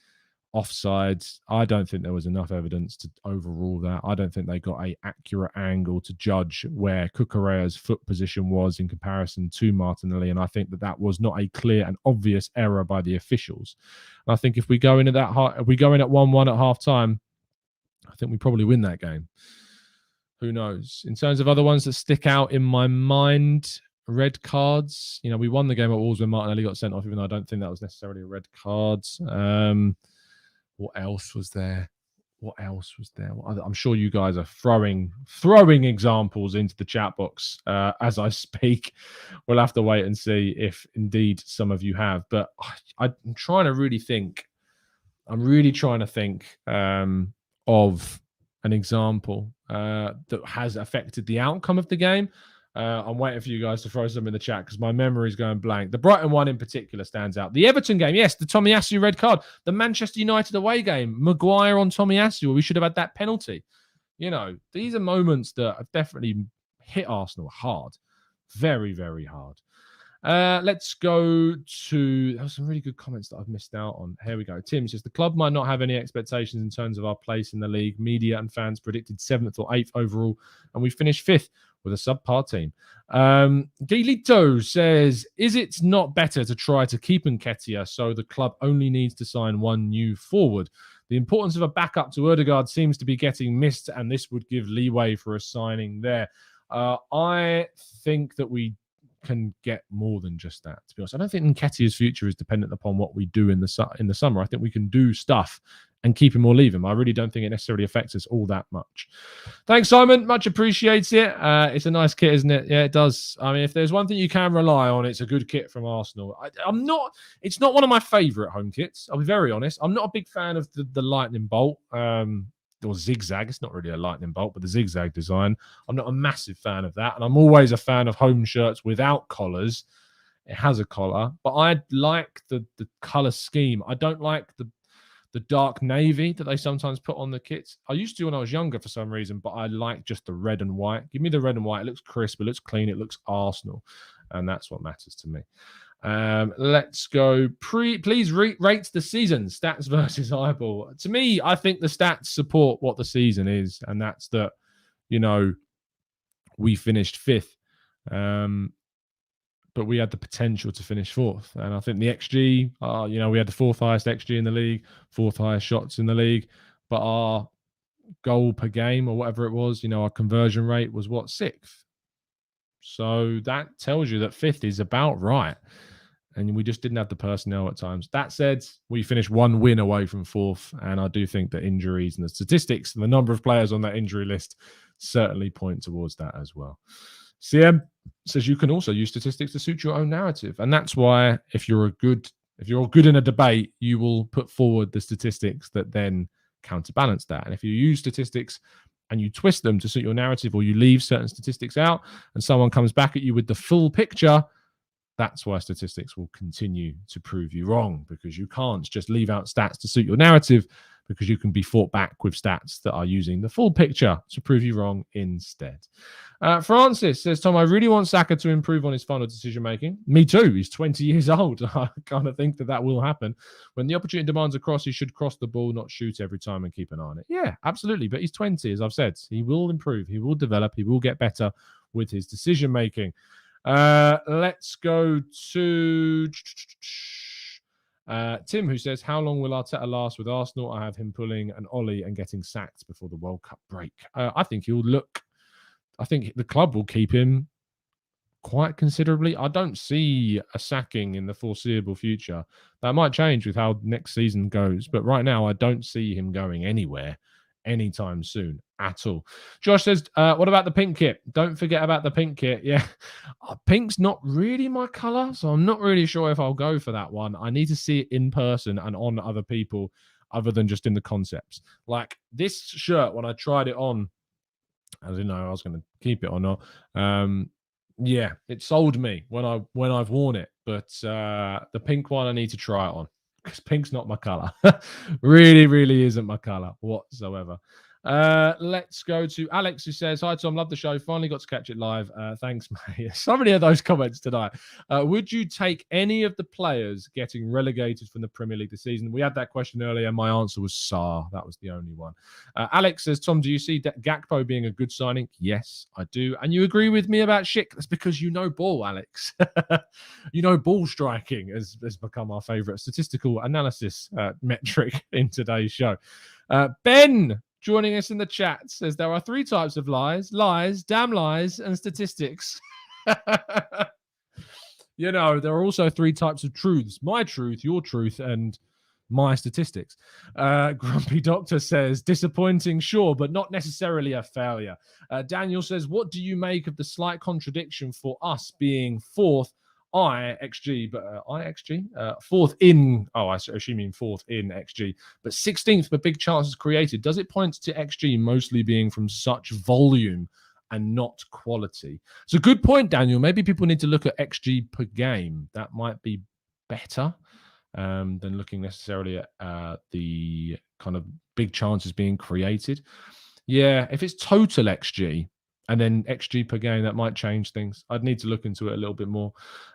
Speaker 1: offside, I don't think there was enough evidence to overrule that. I don't think they got an accurate angle to judge where Cucurella's foot position was in comparison to Martinelli, and I think that was not a clear and obvious error by the officials. And I think if we go in at 1-1 at half time, I think we probably win that game. Who knows? In terms of other ones that stick out in my mind, red cards. You know, we won the game at Wolves when Martinelli got sent off, even though I don't think that was necessarily a red card. What else was there? I'm sure you guys are throwing examples into the chat box as I speak. We'll have to wait and see if indeed some of you have. But I'm trying to really think. I'm really trying to think of an example that has affected the outcome of the game. I'm waiting for you guys to throw some in the chat because my memory is going blank. The Brighton one in particular stands out. The Everton game, yes, the Tomiyasu red card. The Manchester United away game, Maguire on Tomiyasu, we should have had that penalty. You know, these are moments that have definitely hit Arsenal hard. Very, very hard. Let's go to... There were some really good comments that I've missed out on. Here we go. Tim says, the club might not have any expectations in terms of our place in the league. Media and fans predicted 7th or 8th overall, and we finished 5th with a subpar team. Gilito says, is it not better to try to keep Nketiah so the club only needs to sign one new forward? The importance of a backup to Ødegaard seems to be getting missed, and this would give leeway for a signing there. I think that we can get more than just that, to be honest. I don't think Nketiah's future is dependent upon what we do in the summer. I think we can do stuff and keep him or leave him. I really don't think it necessarily affects us all that much. Thanks, Simon. Much appreciates it. It's a nice kit, isn't it? Yeah, it does. I mean, if there's one thing you can rely on, it's a good kit from Arsenal. It's not one of my favourite home kits. I'll be very honest. I'm not a big fan of the lightning bolt or zigzag. It's not really a lightning bolt, but the zigzag design. I'm not a massive fan of that. And I'm always a fan of home shirts without collars. It has a collar, but I like the colour scheme. I don't like the dark navy that they sometimes put on the kits. I used to when I was younger for some reason, but I like just the red and white. Give me the red and white. It looks crisp. It looks clean. It looks Arsenal. And that's what matters to me. Let's go. Please rate the season. Stats versus eyeball. To me, I think the stats support what the season is. And that's that, you know, we finished 5th. But we had the potential to finish 4th. And I think the XG, you know, we had the 4th highest XG in the league, 4th highest shots in the league. But our goal per game or whatever it was, you know, our conversion rate was 6th. So that tells you that 5th is about right. and we just didn't have the personnel at times. That said, we finished 1 win away from 4th, and I do think that injuries and the statistics and the number of players on that injury list certainly point towards that as well. CM says you can also use statistics to suit your own narrative, and that's why if you're good in a debate, you will put forward the statistics that then counterbalance that. And if you use statistics and you twist them to suit your narrative, or you leave certain statistics out and someone comes back at you with the full picture, that's why statistics will continue to prove you wrong, because you can't just leave out stats to suit your narrative, because you can be fought back with stats that are using the full picture to prove you wrong instead. Francis says, Tom, I really want Saka to improve on his final decision-making. Me too. He's 20 years old. I kind of think that will happen. When the opportunity demands a cross, he should cross the ball, not shoot every time, and keep an eye on it. Yeah, absolutely. But he's 20, as I've said. He will improve. He will develop. He will get better with his decision-making. Let's go to Tim, who says, how long will Arteta last with Arsenal? I have him pulling an Ollie and getting sacked before the World Cup break. I think the club will keep him quite considerably. I don't see a sacking in the foreseeable future. That might change with how next season goes, but right now I don't see him going anywhere anytime soon at all. Josh says, what about the pink kit? Don't forget about the pink kit. Yeah, pink's not really my color, so I'm not really sure if I'll go for that one. I need to see it in person and on other people other than just in the concepts. Like this shirt, when I tried it on, I didn't know I was going to keep it or not. Yeah, it sold me when I've worn it, but the pink one I need to try it on, because pink's not my color. Really isn't my color whatsoever. Let's go to Alex, who says, hi Tom, love the show, finally got to catch it live. Thanks mate. So many of those comments tonight. Would you take any of the players getting relegated from the Premier League this season? We had that question earlier, my answer was Sarr. That was the only one. Alex says, Tom, do you see Gakpo being a good signing? Yes, I do. And you agree with me about Schick? That's because you know ball, Alex. You know ball striking has become our favorite statistical analysis metric in today's show. Ben, joining us in the chat, says there are 3 types of lies, damn lies, and statistics. You know, there are also 3 types of truths. My truth, your truth, and my statistics. Grumpy Doctor says, disappointing, sure, but not necessarily a failure. Daniel says, what do you make of the slight contradiction for us being 4th IXG, but IXG, 4th in, I assume you mean 4th in XG, but 16th for big chances created? Does it point to XG mostly being from such volume and not quality? It's a good point, Daniel. Maybe people need to look at XG per game. That might be better than looking necessarily at the kind of big chances being created. Yeah, if it's total XG, and then XG per game, that might change things. I'd need to look into it a little bit more.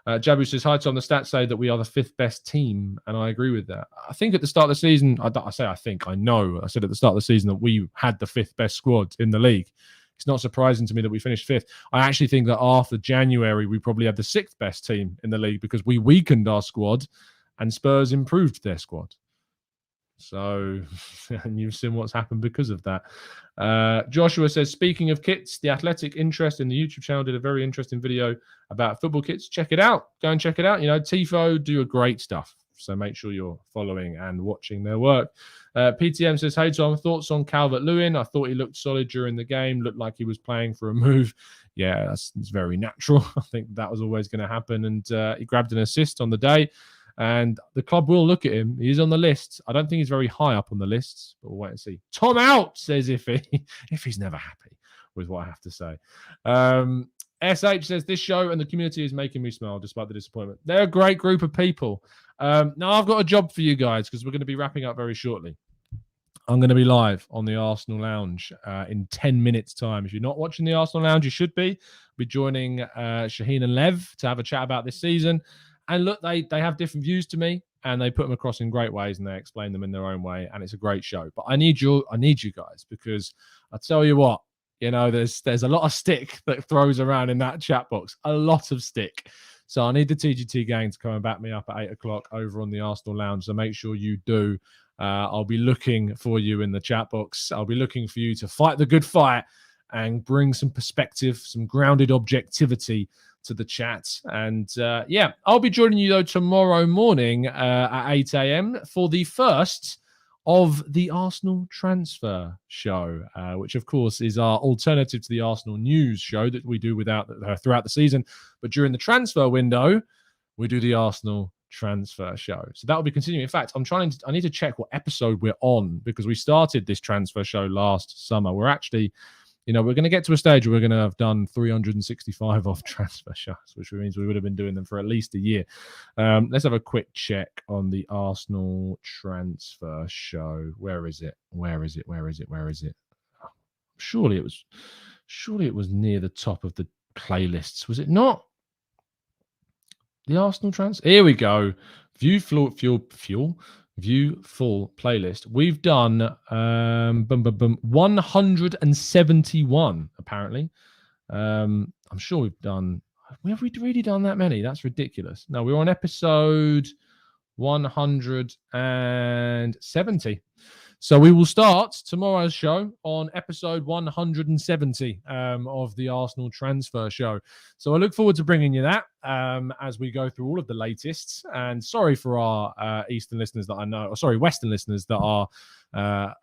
Speaker 1: Jabu says, hi Tom, the stats say that we are the 5th best team, and I agree with that. I think at the start of the season, I said at the start of the season that we had the 5th best squad in the league. It's not surprising to me that we finished 5th. I actually think that after January, we probably had the 6th best team in the league, because we weakened our squad and Spurs improved their squad. So, and you've seen what's happened because of that. Joshua says, speaking of kits, the Athletic Interest in the YouTube channel did a very interesting video about football kits. Check it out. Go and check it out. You know, Tifo do a great stuff. So make sure you're following and watching their work. PTM says, hey Tom, thoughts on Calvert-Lewin? I thought he looked solid during the game. Looked like he was playing for a move. Yeah, that's very natural. I think that was always going to happen. And he grabbed an assist on the day. And the club will look at him. He's on the list. I don't think he's very high up on the lists, but we'll wait and see. Tom out, says if he's never happy with what I have to say. SH says, this show and the community is making me smile despite the disappointment. They're a great group of people. Now I've got a job for you guys, because we're going to be wrapping up very shortly. I'm going to be live on the Arsenal Lounge in 10 minutes' time. If you're not watching the Arsenal Lounge, you should be. I'll be joining Shaheen and Lev to have a chat about this season. And look, they have different views to me, and they put them across in great ways, and they explain them in their own way, and it's a great show. But I need you guys, because I tell you what, you know, there's a lot of stick that throws around in that chat box, a lot of stick. So I need the TGT gang to come and back me up at 8 o'clock over on the Arsenal Lounge. So make sure you do. I'll be looking for you in the chat box. I'll be looking for you to fight the good fight and bring some perspective, some grounded objectivity to the chat. And yeah, I'll be joining you though tomorrow morning at 8 a.m. for the first of the Arsenal transfer show, which of course is our alternative to the Arsenal news show that we do throughout the season. But during the transfer window, we do the Arsenal transfer show. So that will be continuing. In fact, I need to check what episode we're on, because we started this transfer show last summer. We're actually, we're going to get to a stage where we're going to have done 365 off transfer shows, which means we would have been doing them for at least a year. Let's have a quick check on the Arsenal transfer show. Where is it? Surely it was near the top of the playlists, was it not? The Arsenal transfer. Here we go. View full playlist. We've done 171 apparently. I'm sure we've done. Have we really done that many? That's ridiculous. No, we're on episode 170. So we will start tomorrow's show on episode 170 of the Arsenal transfer show. So I look forward to bringing you that as we go through all of the latest. And sorry for our Western listeners that are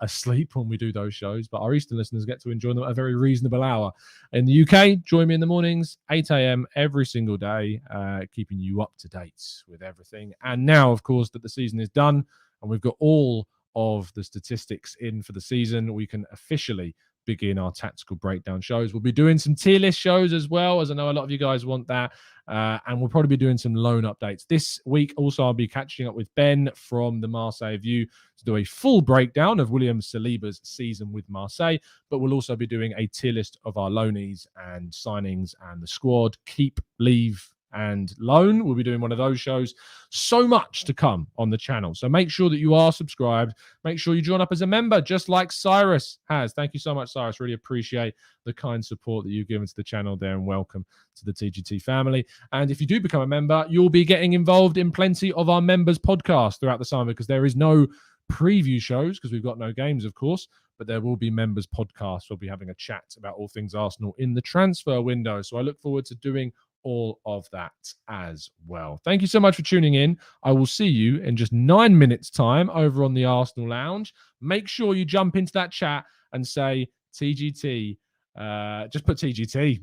Speaker 1: asleep when we do those shows, but our Eastern listeners get to enjoy them at a very reasonable hour. In the UK, join me in the mornings, 8 a.m. every single day, keeping you up to date with everything. And now, of course, that the season is done and we've got all of the statistics in for the season, we can officially begin our tactical breakdown shows. We'll be doing some tier list shows as well, as I know a lot of you guys want that. And we'll probably be doing some loan updates. This week, also, I'll be catching up with Ben from the Marseille View to do a full breakdown of William Saliba's season with Marseille. But we'll also be doing a tier list of our loanees and signings and the squad, keep, leave, and loan. We'll be doing one of those shows. So much to come on the channel. So make sure that you are subscribed. Make sure you join up as a member, just like Cyrus has. Thank you so much, Cyrus. Really appreciate the kind support that you've given to the channel there, and welcome to the TGT family. And if you do become a member, you'll be getting involved in plenty of our members' podcasts throughout the summer, because there is no preview shows because we've got no games, of course, but there will be members' podcasts. We'll be having a chat about all things Arsenal in the transfer window. So I look forward to doing all of that as well. Thank you so much for tuning in. I will see you in just 9 minutes time over on the Arsenal Lounge. Make sure you jump into that chat and say TGT. Just put TGT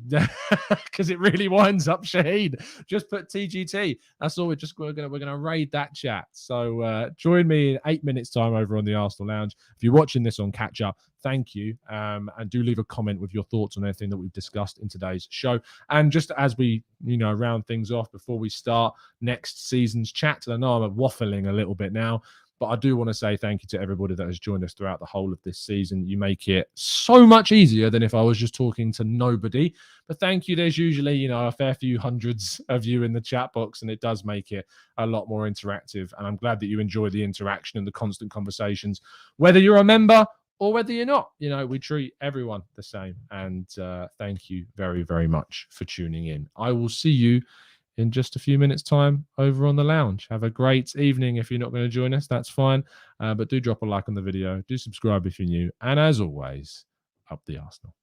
Speaker 1: because it really winds up Shaheen. Just put TGT. That's all. We're gonna raid that chat. So join me in 8 minutes time over on the Arsenal Lounge. If you're watching this on catch up, thank you, and do leave a comment with your thoughts on anything that we've discussed in today's show. And just as we round things off before we start next season's chat, and I know I'm waffling a little bit now, but I do want to say thank you to everybody that has joined us throughout the whole of this season. You make it so much easier than if I was just talking to nobody. But thank you. There's usually, a fair few hundreds of you in the chat box, and it does make it a lot more interactive. And I'm glad that you enjoy the interaction and the constant conversations, whether you're a member or whether you're not. We treat everyone the same. And thank you very, very much for tuning in. I will see you in just a few minutes time over on the lounge. Have a great evening. If you're not going to join us, that's fine. But do drop a like on the video. Do subscribe if you're new. And as always, up the Arsenal.